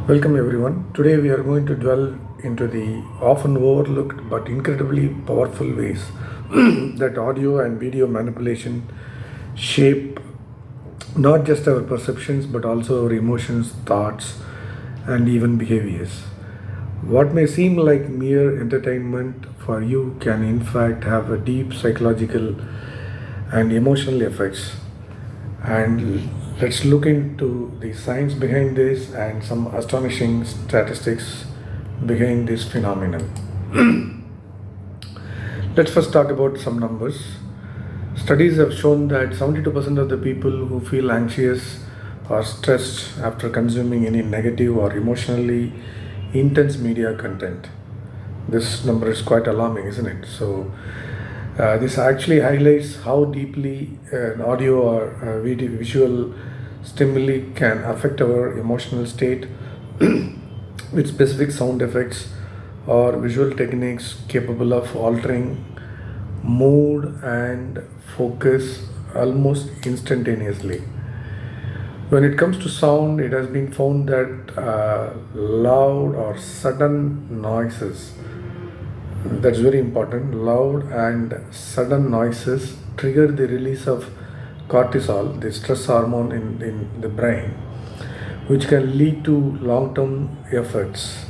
Welcome everyone. Today we are going to dwell into the often overlooked but incredibly powerful ways that audio and video manipulation shape not just our perceptions but also our emotions, thoughts, and even behaviors. What may seem like mere entertainment for you can in fact have a deep psychological and emotional effects. And let's look into the science behind this and some astonishing statistics behind this phenomenon. Let's first talk about some numbers. Studies have shown that 72% of the people who feel anxious or stressed after consuming any negative or emotionally intense media content. This number is quite alarming, isn't it? This actually highlights how deeply an audio or visual stimuli can affect our emotional state with specific sound effects or visual techniques capable of altering mood and focus almost instantaneously. When it comes to sound, it has been found that loud or sudden noises, that's very important, loud and sudden noises trigger the release of cortisol, the stress hormone in the brain, which can lead to long-term effects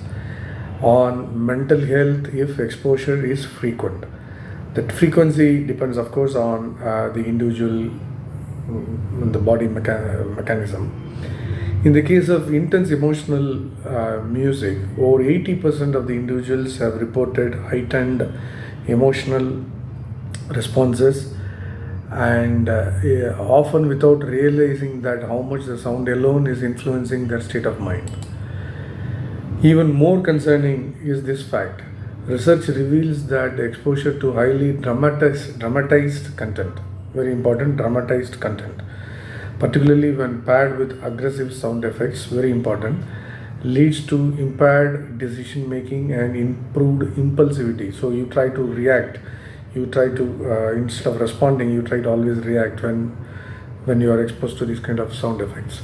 on mental health if exposure is frequent. That frequency depends, of course, on the individual, the body mechanism. In the case of intense emotional music, over 80% of the individuals have reported heightened emotional responses, and often without realizing that how much the sound alone is influencing their state of mind. Even more concerning is this fact. Research reveals that exposure to highly dramatized content, very important, dramatized content, particularly when paired with aggressive sound effects, very important, leads to impaired decision making and improved impulsivity. So you try to react, you try to instead of responding, you try to always react when you are exposed to these kind of sound effects.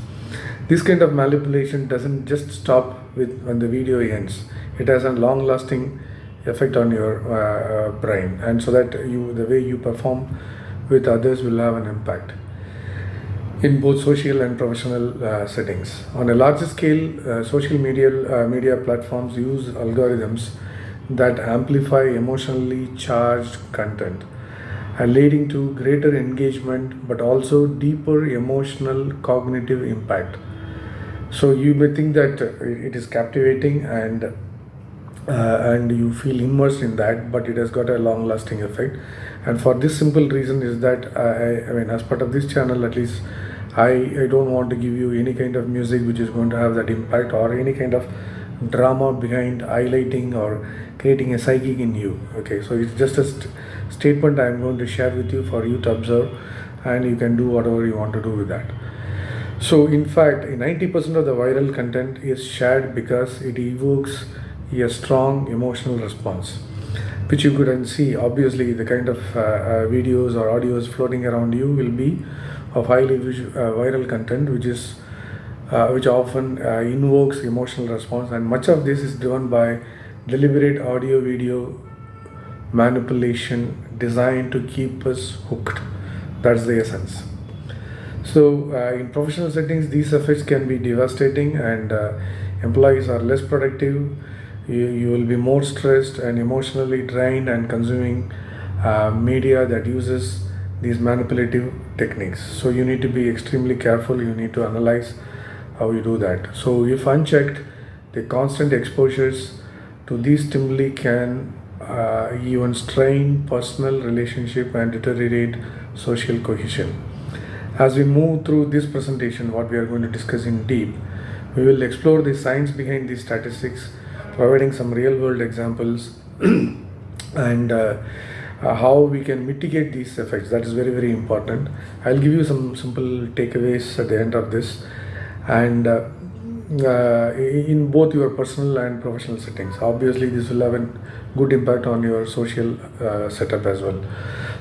This kind of manipulation doesn't just stop with when the video ends. It has a long lasting effect on your brain, and so that the way you perform with others will have an impact in both social and professional settings. On a larger scale, social media platforms use algorithms that amplify emotionally charged content, leading to greater engagement but also deeper emotional cognitive impact. So you may think that it is captivating and you feel immersed in that, but it has got a long lasting effect. And for this simple reason is that I mean, as part of this channel at least, I don't want to give you any kind of music which is going to have that impact or any kind of drama behind highlighting or creating a psychic in you. Okay, so it's just a statement I'm going to share with you for you to observe, and you can do whatever you want to do with that. So in fact, 90% of the viral content is shared because it evokes a strong emotional response, which you couldn't see. Obviously, the kind of videos or audios floating around you will be of highly viral content, which often invokes emotional response, and much of this is driven by deliberate audio video manipulation designed to keep us hooked. That's the essence. So in professional settings, these effects can be devastating, and employees are less productive. You will be more stressed and emotionally drained and consuming media that uses these manipulative techniques. So you need to be extremely careful. You need to analyze how you do that. So if unchecked, the constant exposures to these stimuli can even strain personal relationship and deteriorate social cohesion. As we move through this presentation, what we are going to discuss in deep, we will explore the science behind these statistics, providing some real world examples and how we can mitigate these effects. That is very, very important. I'll give you some simple takeaways at the end of this, and in both your personal and professional settings. Obviously, this will have a good impact on your social setup as well.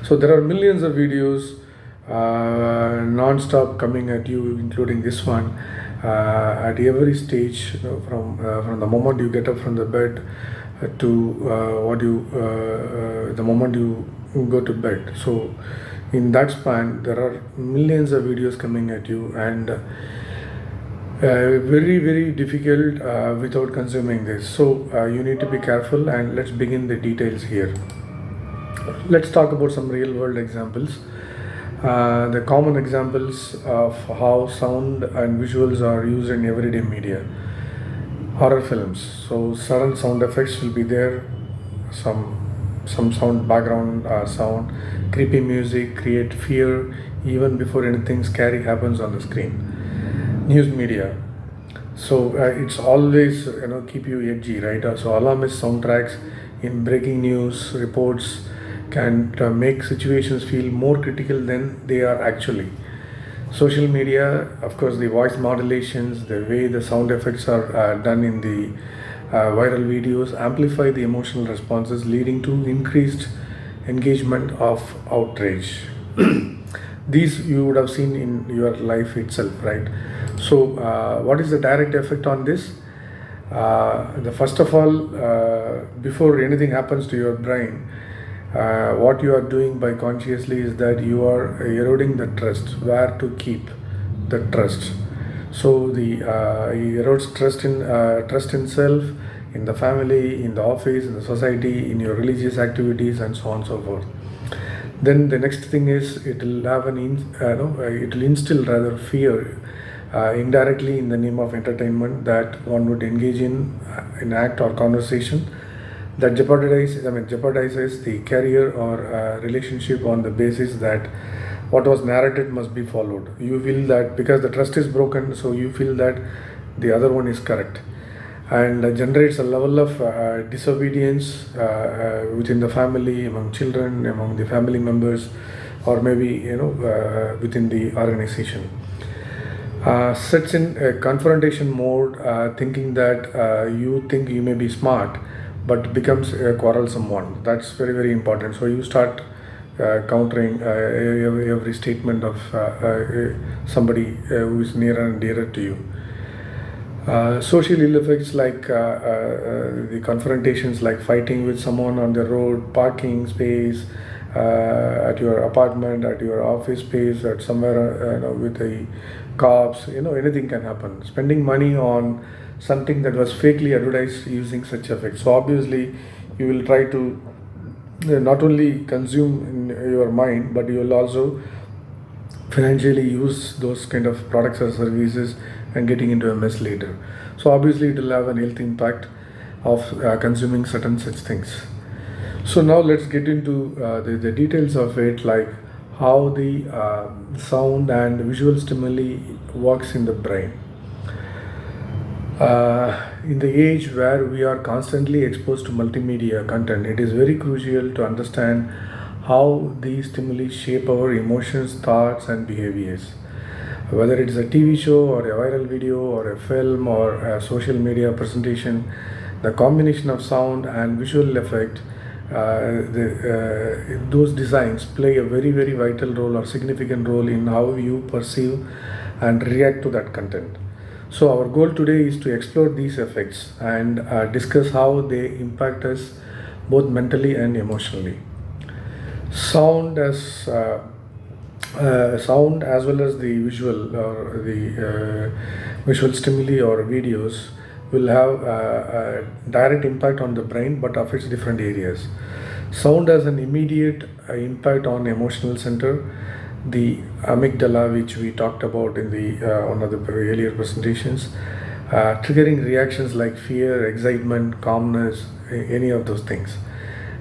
So there are millions of videos non-stop coming at you, including this one, at every stage, from the moment you get up from the bed to the moment you go to bed. So in that span there are millions of videos coming at you, and very very difficult without consuming this. So you need to be careful, and let's begin the details here. Let's talk about some real world examples. The common examples of how sound and visuals are used in everyday media. Horror films. So sudden sound effects will be there, some sound, background sound, creepy music create fear even before anything scary happens on the screen. News media. So it's always keep you edgy, right? So alarmist soundtracks in breaking news reports can make situations feel more critical than they are actually. Social media, of course, the voice modulations, the way the sound effects are done in the viral videos amplify the emotional responses, leading to increased engagement of outrage. These you would have seen in your life itself, right? So what is the direct effect on this? The first of all, before anything happens to your brain, what you are doing by consciously is that you are eroding the trust, where to keep the trust. So the erodes trust in self, in the family, in the office, in the society, in your religious activities, and so on and so forth. Then the next thing is it will have it will instill rather fear indirectly in the name of entertainment that one would engage in an act or conversation that jeopardizes the career or relationship on the basis that what was narrated must be followed. You feel that because the trust is broken, so you feel that the other one is correct, and generates a level of disobedience within the family, among children, among the family members, or maybe within the organization. Sets in a confrontation mode, thinking that you think you may be smart, but becomes a quarrelsome one. That's very very important. So you start countering every statement of somebody who is nearer and dearer to you. Social ill effects like the confrontations, like fighting with someone on the road, parking space, at your apartment, at your office space, at somewhere with the cops. Anything can happen. Spending money on something that was fakely advertised using such effects. So obviously, you will try to not only consume in your mind, but you will also financially use those kind of products or services and getting into a mess later. So obviously it will have an health impact of consuming certain such things. So now let's get into the details of it, like how the sound and visual stimuli works in the brain. In the age where we are constantly exposed to multimedia content, it is very crucial to understand how these stimuli shape our emotions, thoughts, and behaviors. Whether it is a TV show or a viral video or a film or a social media presentation, the combination of sound and visual effect, those designs play a very very vital role or significant role in how you perceive and react to that content. So our goal today is to explore these effects and discuss how they impact us both mentally and emotionally. Sound as sound as well as the visual or the visual stimuli or videos will have a direct impact on the brain, but affects different areas. Sound has an immediate impact on emotional center, the amygdala, which we talked about in the one of the earlier presentations, triggering reactions like fear, excitement, calmness, any of those things.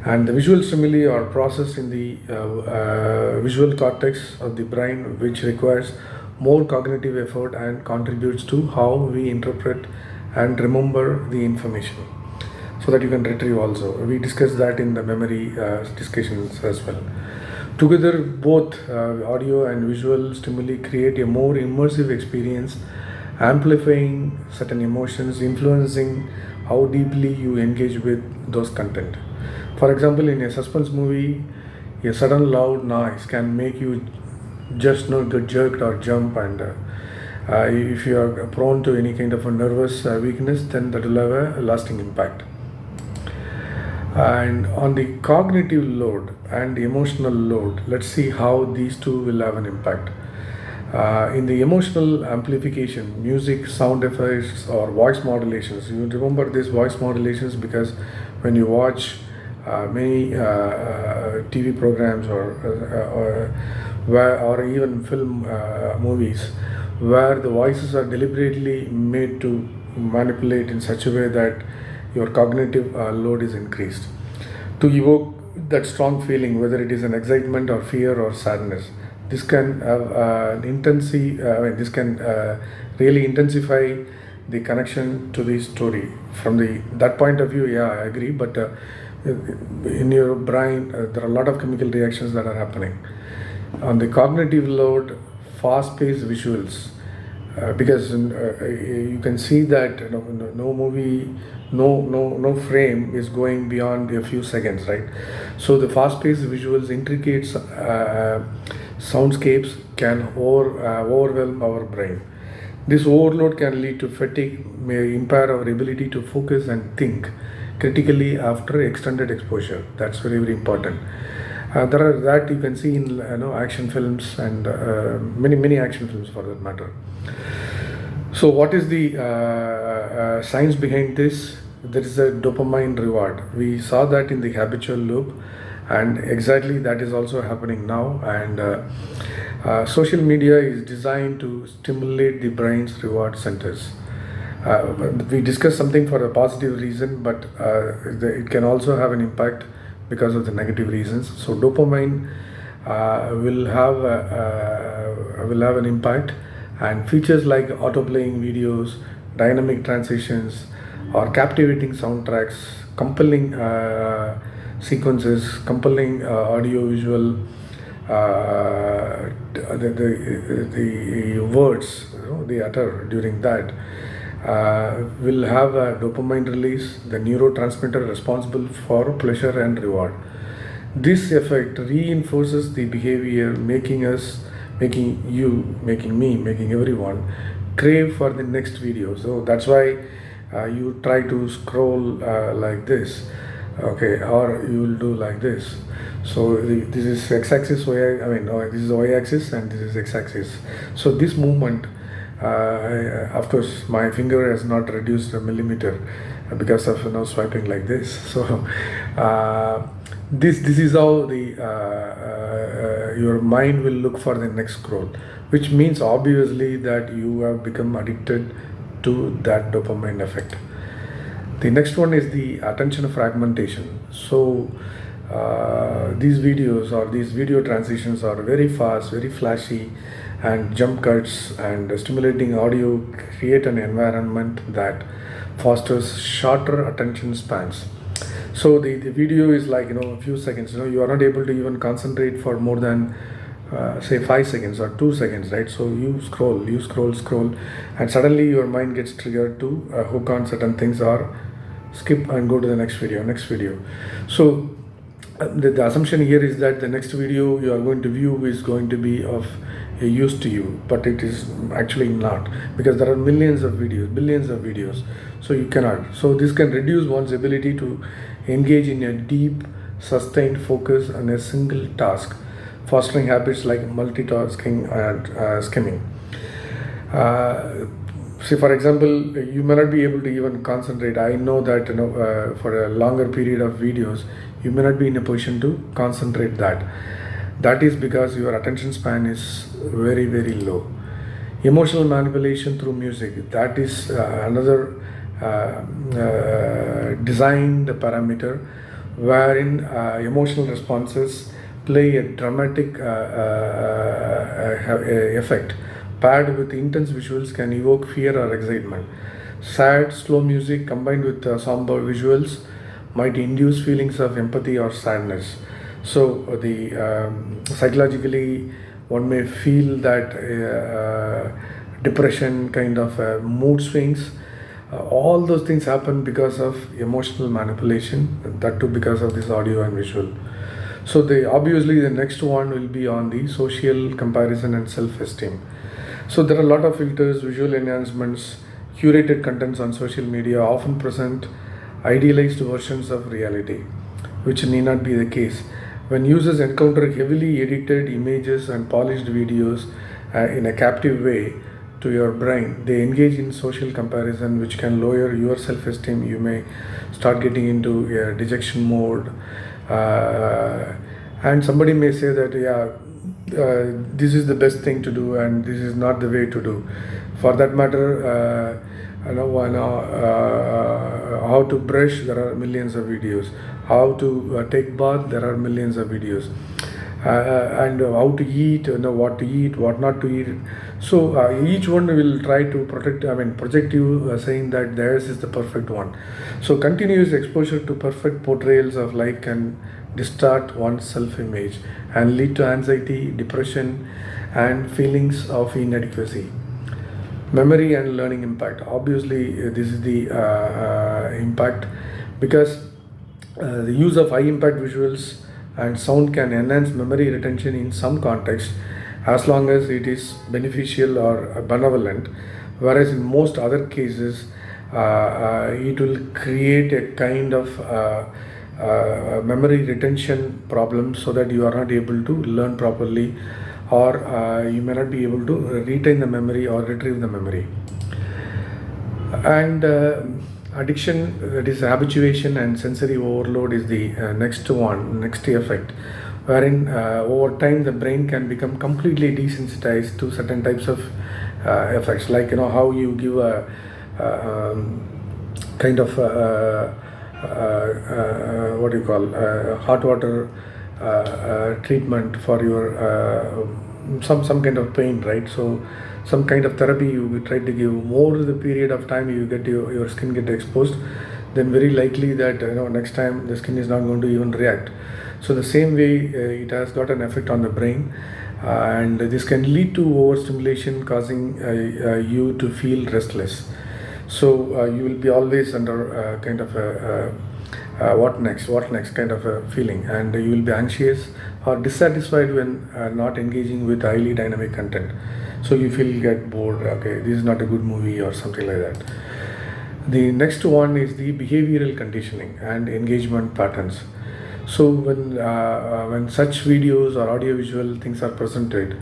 And the visual stimuli are processed in the visual cortex of the brain, which requires more cognitive effort and contributes to how we interpret and remember the information, so that you can retrieve also. We discussed that in the memory discussions as well. Together, both audio and visual stimuli create a more immersive experience, amplifying certain emotions, influencing how deeply you engage with those content. For example, in a suspense movie, a sudden loud noise can make you just get jerked or jump, and if you are prone to any kind of a nervous weakness, then that will have a lasting impact. And on the cognitive load and the emotional load, let's see how these two will have an impact. In the emotional amplification, music, sound effects, or voice modulations, you remember these voice modulations because when you watch many TV programs or even film movies, where the voices are deliberately made to manipulate in such a way that your cognitive load is increased to evoke that strong feeling, whether it is an excitement or fear or sadness. This can have this can really intensify the connection to the story. From that point of view, yeah, I agree. But in your brain, there are a lot of chemical reactions that are happening. On the cognitive load, fast-paced visuals, because you can see that no movie, no frame is going beyond a few seconds, right? So the fast-paced visuals, intricate soundscapes can overwhelm our brain. This overload can lead to fatigue, may impair our ability to focus and think critically after extended exposure. That's very, very important. There are that you can see in action films and many action films for that matter. So what is the science behind this? There is a dopamine reward. We saw that in the habitual loop, and exactly that is also happening now. And social media is designed to stimulate the brain's reward centers. We discussed something for a positive reason, but it can also have an impact because of the negative reasons. So dopamine will have an impact, and features like auto-playing videos, dynamic transitions, or captivating soundtracks, compelling sequences, compelling audio-visual, the words they utter during that will have a dopamine release, the neurotransmitter responsible for pleasure and reward. This effect reinforces the behavior, making everyone crave for the next video. So that's why you try to scroll like this, okay, or you will do like this. So this is x-axis, this is y-axis, and this is x-axis. So this movement, of course, my finger has not reduced a millimeter because of swiping like this. So this is how your mind will look for the next scroll, which means obviously that you have become addicted to that dopamine effect. The next one is the attention fragmentation. So these videos or these video transitions are very fast, very flashy, and jump cuts and stimulating audio create an environment that fosters shorter attention spans. So the video is like a few seconds. You are not able to even concentrate for more than say 5 seconds or 2 seconds, right? So you scroll, and suddenly your mind gets triggered to hook on certain things or skip and go to the next video. So the assumption here is that the next video you are going to view is going to be of a use to you, but it is actually not, because there are billions of videos, so you cannot. So this can reduce one's ability to engage in a deep, sustained focus on a single task, fostering habits like multitasking and skimming. See, for example, you may not be able to even concentrate. I know that for a longer period of videos, you may not be in a position to concentrate that. That is because your attention span is very, very low. Emotional manipulation through music, that is another designed parameter wherein emotional responses play a dramatic effect. Paired with intense visuals can evoke fear or excitement. Sad, slow music combined with somber visuals might induce feelings of empathy or sadness. So psychologically, one may feel that depression, kind of mood swings. All those things happen because of emotional manipulation, that too because of this audio and visual. So obviously the next one will be on the social comparison and self-esteem. So there are a lot of filters, visual enhancements, curated contents on social media often present idealized versions of reality, which need not be the case. When users encounter heavily edited images and polished videos in a captive way to your brain, they engage in social comparison, which can lower your self-esteem. You may start getting into a dejection mode, and somebody may say that, this is the best thing to do and this is not the way to do. For that matter, how to brush, there are millions of videos. How to take bath, there are millions of videos. And how to eat, what to eat, what not to eat. So each one will try to project you, saying that theirs is the perfect one. So continuous exposure to perfect portrayals of life can distort one's self-image and lead to anxiety, depression, and feelings of inadequacy. Memory and learning impact. Obviously, this is the impact, because the use of high impact visuals and sound can enhance memory retention in some contexts, as long as it is beneficial or benevolent, whereas in most other cases it will create a kind of memory retention problem, so that you are not able to learn properly, or you may not be able to retain the memory or retrieve the memory. And addiction, that is habituation and sensory overload, is the next effect, wherein over time the brain can become completely desensitized to certain types of effects, like how you give a kind of what do you call hot water treatment for your some kind of pain, right? So some kind of therapy you try to give, more the period of time you get your skin get exposed, then very likely that next time the skin is not going to even react. So the same way it has got an effect on the brain, and this can lead to overstimulation, causing you to feel restless. So you will be always under kind of a what next kind of a feeling, and you will be anxious or dissatisfied when not engaging with highly dynamic content. So you get bored, okay, this is not a good movie or something like that. The next one is the behavioral conditioning and engagement patterns. So when such videos or audiovisual things are presented,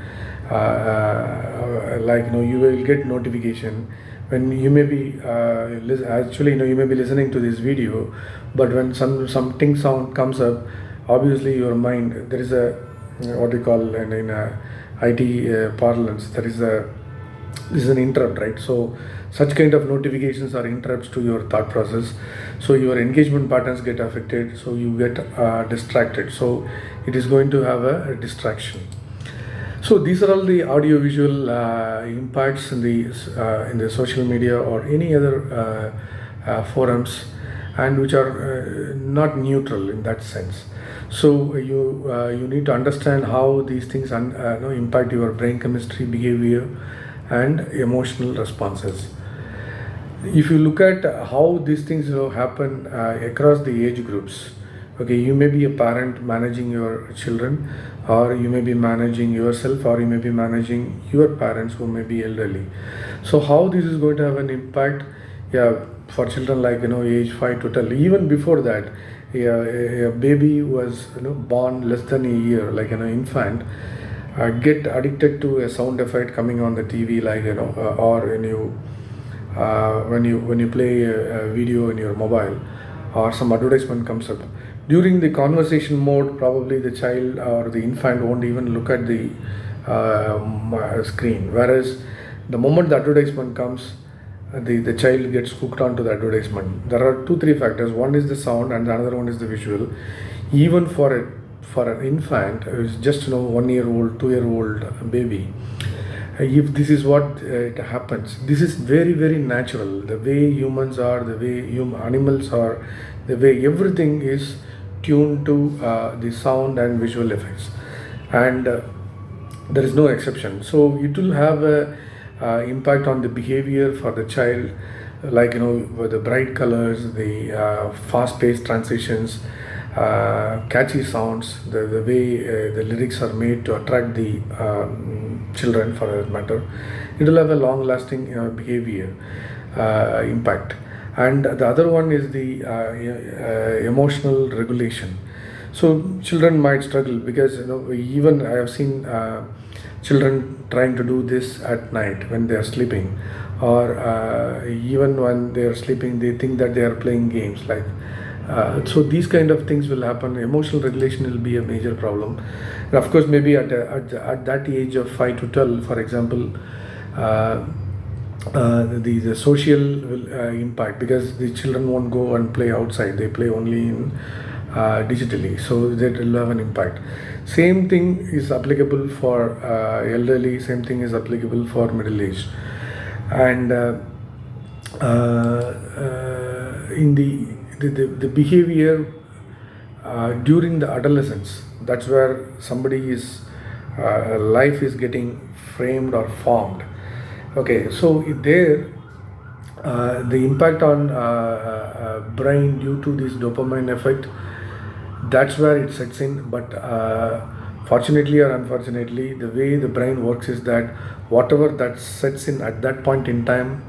you will get notification when you may be you may be listening to this video, but when something sound comes up, obviously your mind, there is a what we call in IT parlance, this is an interrupt, right? So such kind of notifications are interrupts to your thought process, so your engagement patterns get affected, so you get distracted, so it is going to have a distraction. So these are all the audiovisual impacts in the social media or any other forums, and which are not neutral in that sense. So you need to understand how these things impact your brain chemistry, behavior, and emotional responses. If you look at how these things happen across the age groups, okay, you may be a parent managing your children, or you may be managing yourself, or you may be managing your parents who may be elderly. So how this is going to have an impact, for children like age 5 to 12, even before that, a baby who was born less than a year, like an infant, get addicted to a sound effect coming on the TV, like or when you play a video in your mobile, or some advertisement comes up. During the conversation mode, probably the child or the infant won't even look at the screen, whereas the moment the advertisement comes, the child gets hooked onto the advertisement. There are 2-3 factors. One is the sound, and the another one is the visual. Even for an infant who is just 1-year-old, 2-year-old baby, if this is what it happens, this is very, very natural. The way humans are, the way animals are, the way everything is tuned to the sound and visual effects, and there is no exception. So it will have a impact on the behavior for the child, like with the bright colors, the fast-paced transitions, catchy sounds, the way the lyrics are made to attract the children for that matter, it will have a long lasting behavior impact. And the other one is the emotional regulation. So children might struggle because even I have seen children trying to do this at night when they are sleeping, or even when they are sleeping they think that they are playing games like so these kind of things will happen. Emotional regulation will be a major problem. And of course maybe at that age of 5 to 12, for example, the social impact, because the children won't go and play outside, they play only in digitally, so that will have an impact. Same thing is applicable for elderly, same thing is applicable for middle age. And in the behavior during the adolescence, that's where somebody is life is getting framed or formed. Okay, so there the impact on brain due to this dopamine effect, that's where it sets in. But fortunately or unfortunately, the way the brain works is that whatever that sets in at that point in time,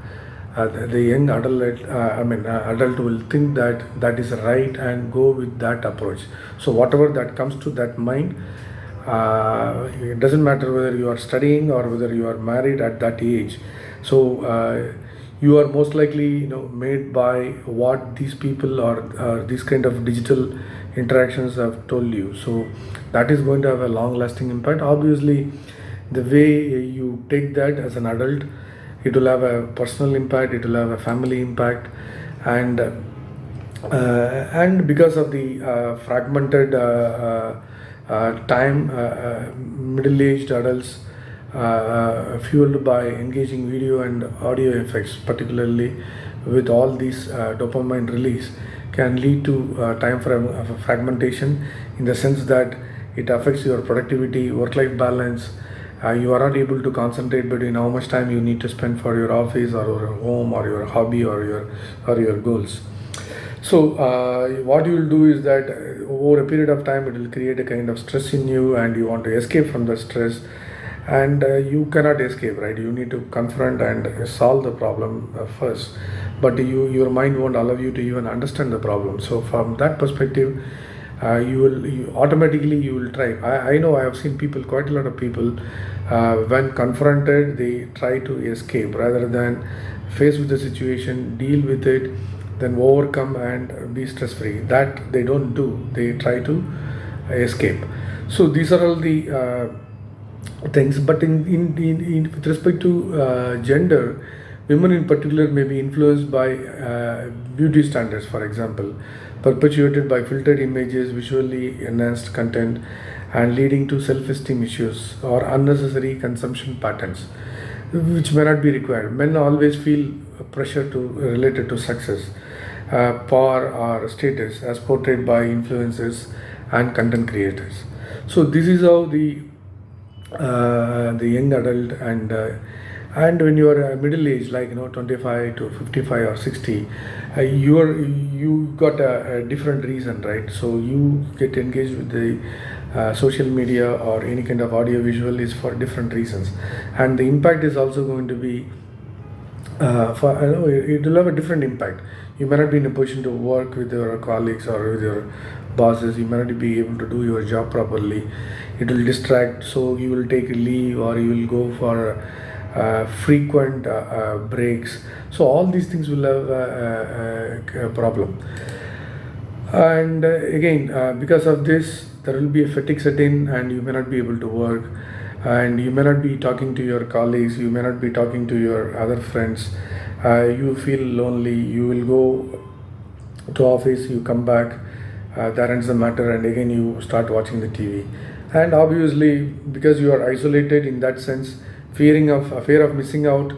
the young adult will think that that is right and go with that approach. So whatever that comes to that mind, it doesn't matter whether you are studying or whether you are married at that age. So you are most likely made by what these people or these kind of digital interactions have told you. So that is going to have a long lasting impact. Obviously the way you take that as an adult, it will have a personal impact, it will have a family impact. And because of the fragmented time, middle-aged adults fueled by engaging video and audio effects, particularly with all these dopamine release, can lead to time fragmentation, in the sense that it affects your productivity, work-life balance. You are not able to concentrate between how much time you need to spend for your office or your home or your hobby or your goals. So what you will do is that over a period of time it will create a kind of stress in you, and you want to escape from the stress, and you cannot escape, right? You need to confront and solve the problem first, but your mind won't allow you to even understand the problem. So from that perspective, you automatically will try. I know I have seen people, quite a lot of people, when confronted they try to escape rather than face with the situation, deal with it, then overcome and be stress free. That they don't do, they try to escape. So these are all the things. But in with respect to gender, women in particular may be influenced by beauty standards, for example, perpetuated by filtered images, visually enhanced content, and leading to self-esteem issues or unnecessary consumption patterns, which may not be required. Men always feel pressure related to success, power, or status, as portrayed by influencers and content creators. So this is how the young adult and when you are middle age, like 25 to 55 or 60, you got a different reason, right? So you get engaged with the social media or any kind of audio visual is for different reasons, and the impact is also going to be it will have a different impact. You may not be in a position to work with your colleagues or with your bosses. You may not be able to do your job properly. It will distract, so you will take a leave or you will go for frequent breaks. So all these things will have a problem. And again, because of this, there will be a fatigue set in, and you may not be able to work, and you may not be talking to your colleagues, you may not be talking to your other friends. You feel lonely. You will go to office, you come back, that ends the matter, and again you start watching the TV. And obviously, because you are isolated in that sense, fear of missing out,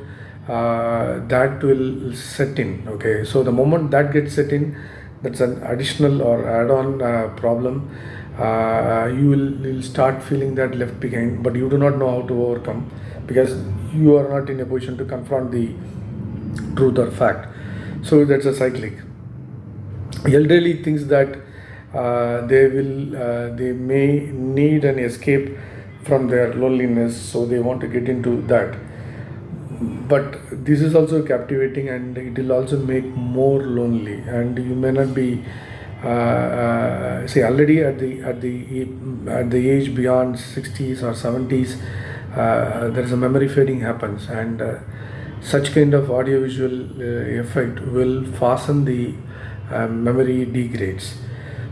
that will set in. Okay, so the moment that gets set in, that's an additional or add-on problem. You will start feeling that left behind, but you do not know how to overcome, because you are not in a position to confront the truth or fact. So that's a cyclic. Elderly thinks that they may need an escape from their loneliness, so they want to get into that. But this is also captivating, and it will also make more lonely, and you may not be say already at the age beyond 60s or 70s. There is a memory fading happens, and such kind of audiovisual effect will fasten the memory degrades.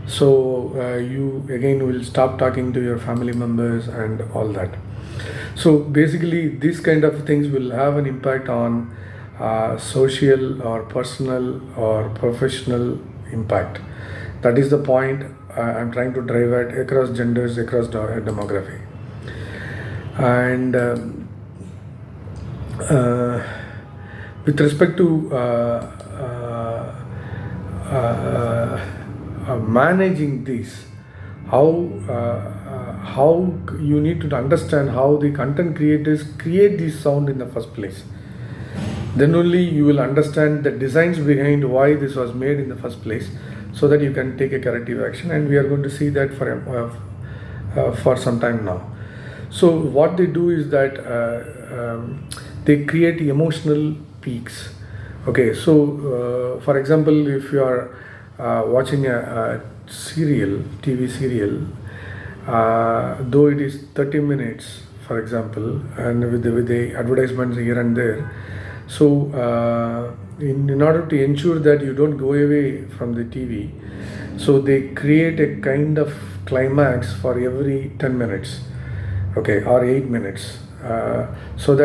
So you again will stop talking to your family members and all that. So basically these kind of things will have an impact on social or personal or professional impact. That is the point I'm trying to drive at across genders, across demography. And with respect to managing this, how you need to understand how the content creators create this sound in the first place. Then only you will understand the designs behind why this was made in the first place, so that you can take a corrective action. And we are going to see that for some time now. So what they do is that they create emotional peaks. Okay, so for example, if you are watching a serial, TV serial, though it is 30 minutes, for example, and with the advertisements here and there, so in order to ensure that you don't go away from the TV, so they create a kind of climax for every 10 minutes, okay, or 8 minutes, so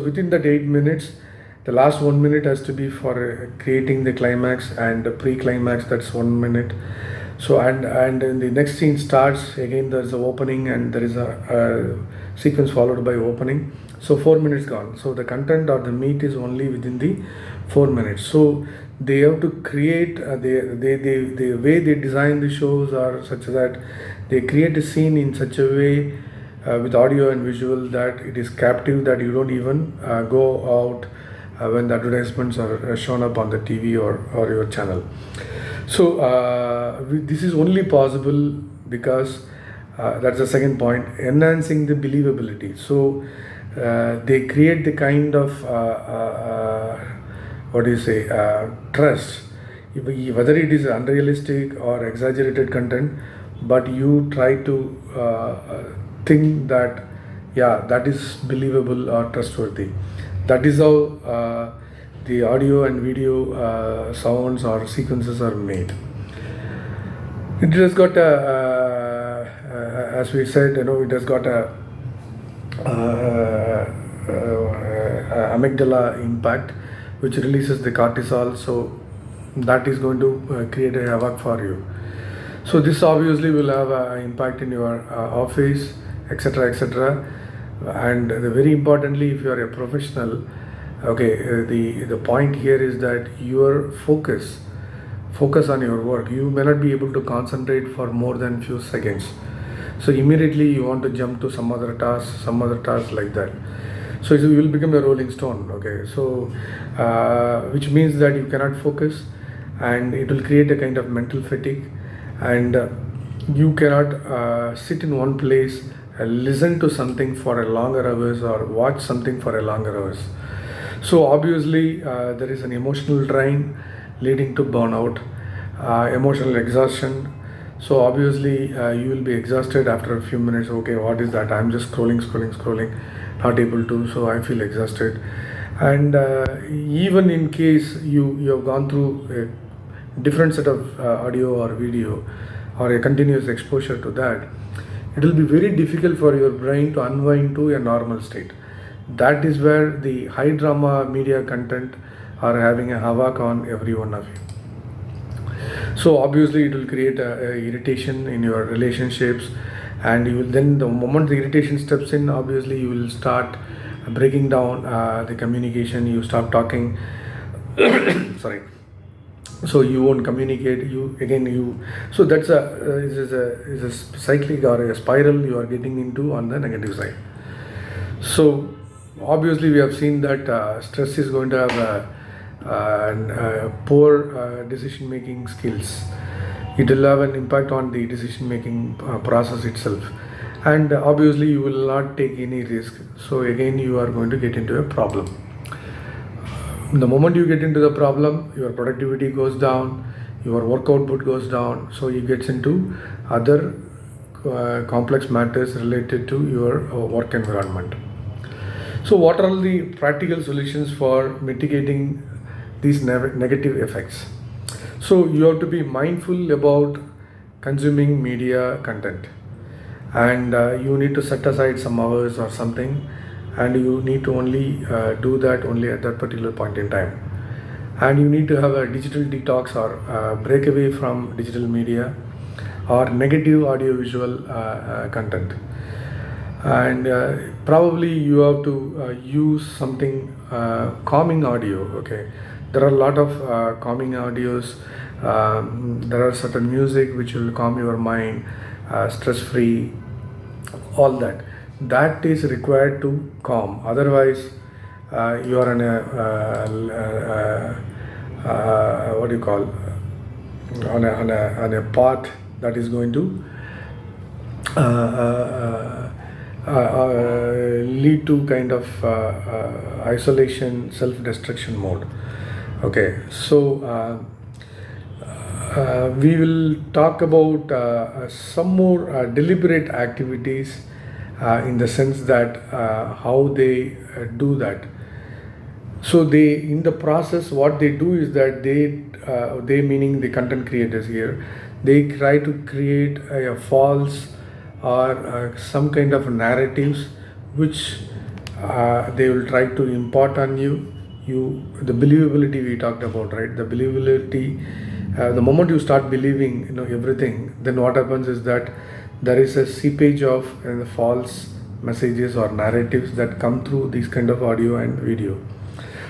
within that 8 minutes, the last 1 minute has to be for creating the climax, and the pre-climax, that's 1 minute. So and then the next scene starts again. There's the opening, and there is a sequence followed by opening. So 4 minutes gone. So the content or the meat is only within the 4 minutes. So they have to create the way they design the shows are such that they create a scene in such a way with audio and visual that it is captive, that you don't even go out when the advertisements are shown up on the TV or your channel. So this is only possible because that's the second point, enhancing the believability. So they create the kind of trust, whether it is unrealistic or exaggerated content, but you try to think that that is believable or trustworthy. That is how the audio and video sounds or sequences are made. It has got as we said, it has got a amygdala impact, which releases the cortisol. So that is going to create a havoc for you. So this obviously will have an impact in your office, etc., etc. And very importantly, if you are a professional, okay, the point here is that your focus on your work. You may not be able to concentrate for more than few seconds. So immediately you want to jump to some other task like that. So you will become a rolling stone. Okay, so which means that you cannot focus, and it will create a kind of mental fatigue, and you cannot sit in one place and listen to something for a longer hours or watch something for a longer hours. So obviously there is an emotional drain leading to burnout, emotional exhaustion. So obviously you will be exhausted after a few minutes. Okay, what is that? I'm just scrolling, not able to, so I feel exhausted. And even in case you have gone through a different set of audio or video or a continuous exposure to that, it will be very difficult for your brain to unwind to a normal state. That is where the high drama media content are having a havoc on every one of you. So obviously it will create a irritation in your relationships, and you will then, the moment the irritation steps in, obviously you will start breaking down the communication. You stop talking sorry, so you won't communicate. So that's is a cyclic or a spiral you are getting into on the negative side. So obviously we have seen that stress is going to have poor decision making skills. It will have an impact on the decision making process itself, and obviously you will not take any risk, so again you are going to get into a problem. The moment you get into the problem, your productivity goes down, your work output goes down, so you get into other complex matters related to your work environment. So what are the practical solutions for mitigating these negative effects? So you have to be mindful about consuming media content, and you need to set aside some hours or something, and you need to only do that only at that particular point in time. And you need to have a digital detox or break away from digital media or negative audiovisual content. And probably you have to use something calming audio. Okay, there are a lot of calming audios. There are certain music which will calm your mind, stress free, all that is required to calm. Otherwise you are in a what do you call, on a path that is going to lead to kind of isolation, self-destruction mode. Okay, so we will talk about some more deliberate activities in the sense that how they do that. So they, in the process, what they do is that they meaning the content creators here, they try to create a false or some kind of narratives which they will try to impart on you. The believability we talked about, right? The believability. The moment you start believing, everything, then what happens is that there is a seepage of false messages or narratives that come through these kind of audio and video.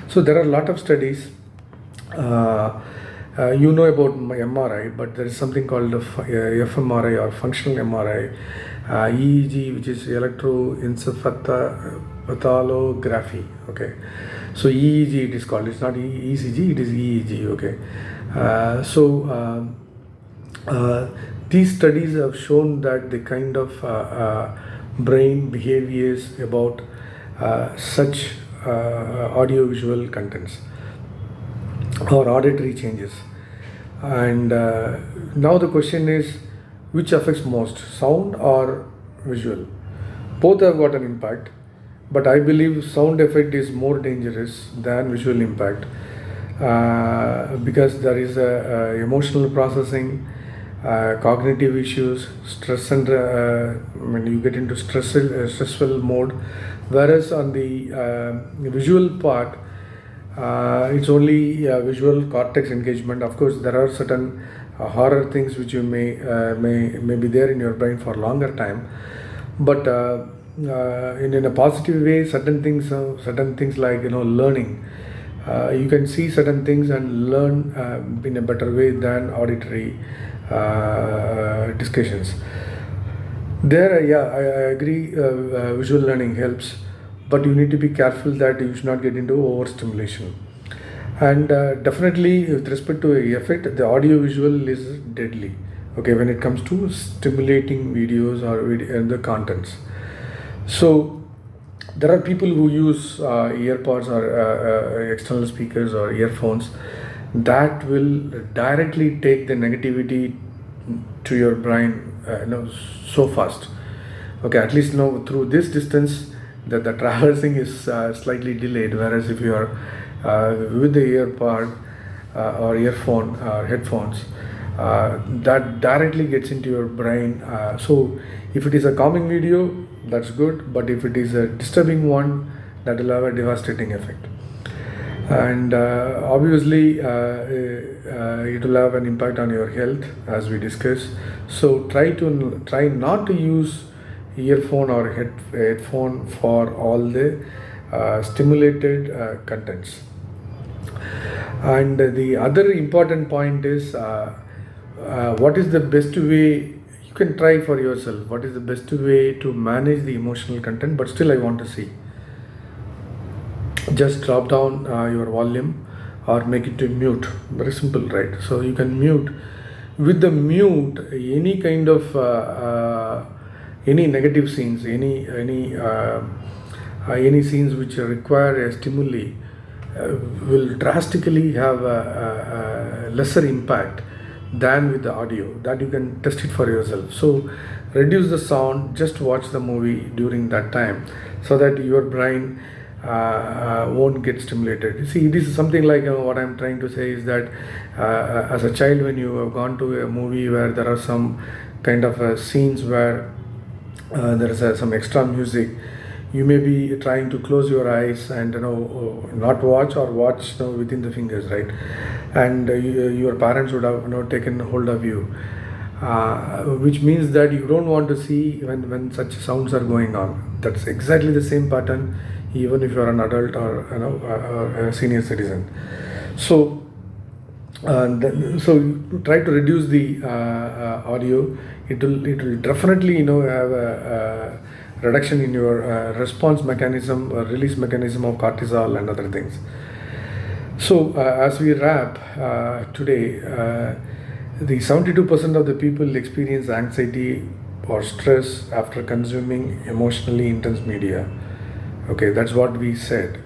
So there are a lot of studies. You know about MRI, but there is something called fMRI or functional MRI, EEG, which is electroencephalography. Okay, so EEG it is called. It's not ECG, it is EEG. Okay, these studies have shown that the kind of brain behaviors about such audiovisual contents or auditory changes. And now the question is, which affects most, sound or visual? Both have got an impact, but I believe sound effect is more dangerous than visual impact because there is emotional processing, cognitive issues, stress, and when you get into stressful mode. Whereas on the visual part, it's only visual cortex engagement. Of course, there are certain horror things which you may be there in your brain for longer time, but in a positive way, certain things like learning. You can see certain things and learn in a better way than auditory discussions. There, I agree, visual learning helps, but you need to be careful that you should not get into overstimulation. And definitely, with respect to effect, the audio-visual is deadly. Okay, when it comes to stimulating videos or the contents. So there are people who use earpods or external speakers or earphones that will directly take the negativity to your brain so fast. Okay, at least through this distance that the traversing is slightly delayed, whereas if you are with the earpod or earphone or headphones, that directly gets into your brain. So if it is a calming video, that's good, but if it is a disturbing one, that will have a devastating effect. And obviously it will have an impact on your health, as we discussed. So try not to use earphone or headphone for all the stimulated contents. And the other important point is what is the best way. You can try for yourself what is the best way to manage the emotional content, but still I want to see. Just drop down your volume or make it to mute. Very simple, right? So you can mute With the mute, any kind of any negative scenes, any scenes which require a stimuli will drastically have a lesser impact than with the audio. That you can test it for yourself. So reduce the sound, just watch the movie during that time, so that your brain won't get stimulated. See, this is something like, what I'm trying to say is that as a child, when you have gone to a movie where there are some kind of scenes where there is some extra music, you may be trying to close your eyes and not watch, or watch within the fingers, right? And your parents would have taken hold of you, which means that you don't want to see when such sounds are going on. That's exactly the same pattern even if you are an adult or a senior citizen. So so you try to reduce the audio. It will definitely have a reduction in your response mechanism or release mechanism of cortisol and other things. So as we wrap today, the 72% of the people experience anxiety or stress after consuming emotionally intense media. Okay, that's what we said.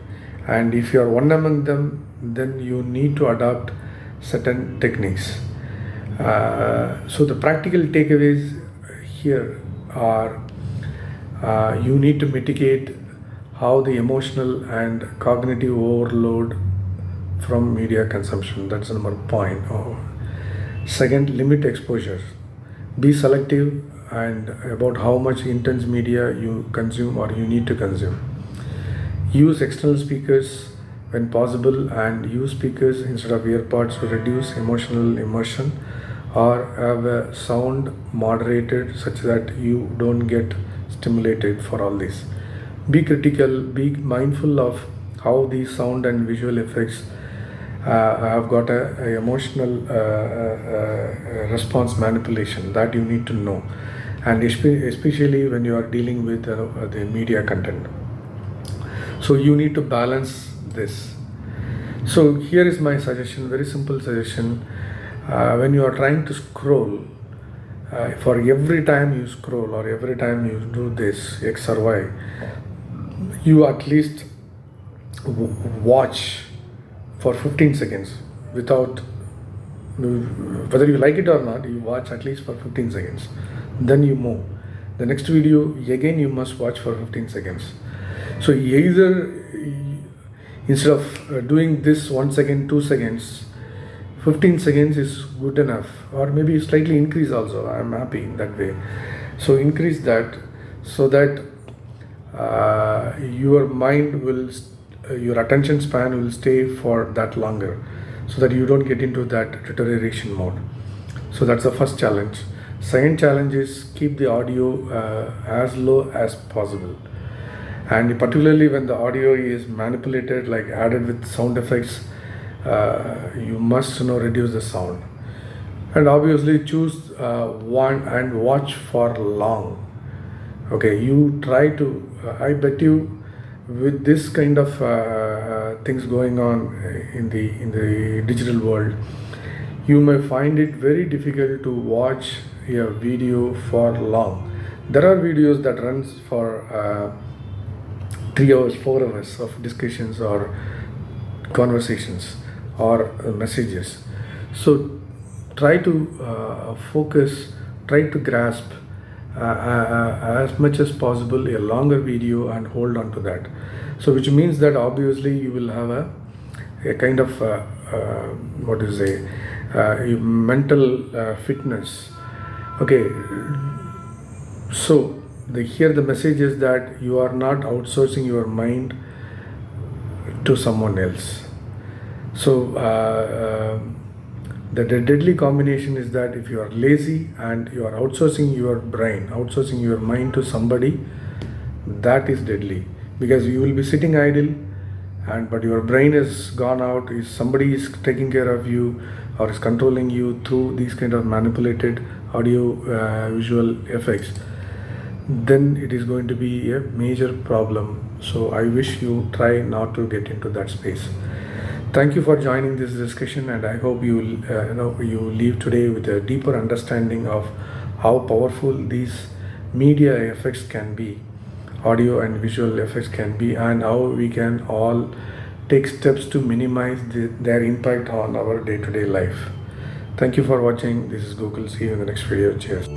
And if you are one among them, then you need to adopt certain techniques. So the practical takeaways here are, you need to mitigate how the emotional and cognitive overload from media consumption. That's the number point. Second, limit exposure. Be selective and about how much intense media you consume or you need to consume. Use external speakers when possible, and use speakers instead of earpods to reduce emotional immersion, or have a sound moderated such that you don't get stimulated for all this. Be critical, be mindful of how these sound and visual effects have got a emotional response manipulation that you need to know, and especially when you are dealing with the media content. So you need to balance this. So here is my suggestion, very simple suggestion. When you are trying to scroll, for every time you scroll or every time you do this X or Y, you at least watch for 15 seconds without, whether you like it or not, you watch at least for 15 seconds. Then you move. The next video, again you must watch for 15 seconds. So either instead of doing this 1 second, 2 seconds, 15 seconds is good enough, or maybe slightly increase also. I'm happy that way. So increase that so that your mind will, your attention span will stay for that longer, so that you don't get into that deterioration mode. So that's the first challenge. Second challenge is keep the audio as low as possible. And particularly when the audio is manipulated, like added with sound effects, you must reduce the sound. And obviously choose one and watch for long. Okay, you try to, I bet you with this kind of things going on in the digital world, you may find it very difficult to watch a video for long. There are videos that runs for 3 hours, 4 hours of discussions or conversations or messages. So try to focus, try to grasp as much as possible a longer video and hold on to that. So which means that obviously you will have a kind of what do you say, mental fitness. Okay, so here the message is that you are not outsourcing your mind to someone else. So the deadly combination is that if you are lazy and you are outsourcing your brain, outsourcing your mind to somebody, that is deadly, because you will be sitting idle, but your brain has gone out. If somebody is taking care of you or is controlling you through these kind of manipulated audio visual effects, then it is going to be a major problem. So I wish you try not to get into that space. Thank you for joining this discussion, and I hope you leave today with a deeper understanding of how powerful these media effects can be, audio and visual effects can be, and how we can all take steps to minimize their impact on our day-to-day life. Thank you for watching. This is Google. See you in the next video. Cheers.